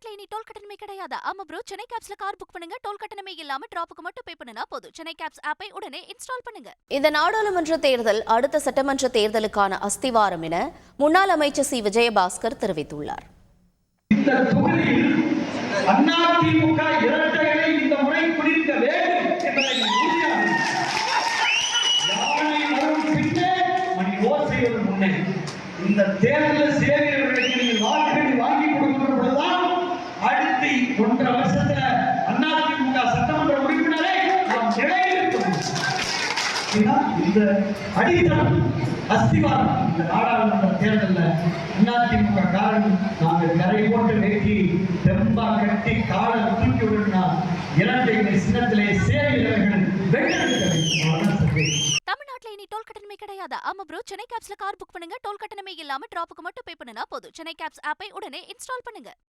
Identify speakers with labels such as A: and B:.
A: தமிழ்நாட்டுல இனி டோல் கட்டணமே கிடையாது. ஆமா ப்ரோ, சென்னை கேப்ஸ்ல கார் புக் பண்ணுங்க, டோல் கட்டணமே இல்லாம டிராப்புக்கு மட்டும் பே பண்ணுனா போதும். சென்னை கேப்ஸ் ஆப்பை உடனே இன்ஸ்டால் பண்ணுங்க.
B: இந்த நாடாளுமன்ற தேர்தல் அடுத்த சட்டமன்ற தேர்தலுக்கான அஸ்திவாரம் என முன்னாள் அமைச்சர் சி. விஜயபாஸ்கர் தெரிவித்துள்ளார்.
C: இந்த தொகுதியில் அதிமுக இரட்டைகளை இந்த முறை பிடிக்க வேண்டும் என்பதை உறுதியாக யானை வரும் பின்னே மணி ஓசையோடு முன்னே இந்த தேர்தல் சேவையர்களுக்கு நீங்கள் வாக்குகளை வாங்கி கொடுக்கிற பொழுதுதான் அடுத்த 1.5 வருஷத்துல அதிமுக சட்டமன்ற உறுப்பினரை நாம் நிலைநிறுத்தணும். இந்த அடித்தளம் அஸ்திவாரம் இந்த நாடாளுமன்ற தேர்தலில் அதிமுக காரணம் நாங்கள் கரை போட்டு வெட்டி தெம்பா கட்டி காலை தூக்கி விடனா இரட்டை சின்னத்திலே சேவையர்கள் வென்றெடுக்க வேண்டும்.
A: தமிழ்நாட்டுல இனி டோல் கட்டணமே கிடையாது. ஆமா ப்ரோ, சென்னை கேப்ஸ்ல கார் புக் பண்ணுங்க, டோல் கட்டணமே இல்லாம டிராப்புக்கு மட்டும் பே பண்ணுனா போதும். சென்னை கேப்ஸ் ஆப்பை உடனே இன்ஸ்டால் பண்ணுங்க.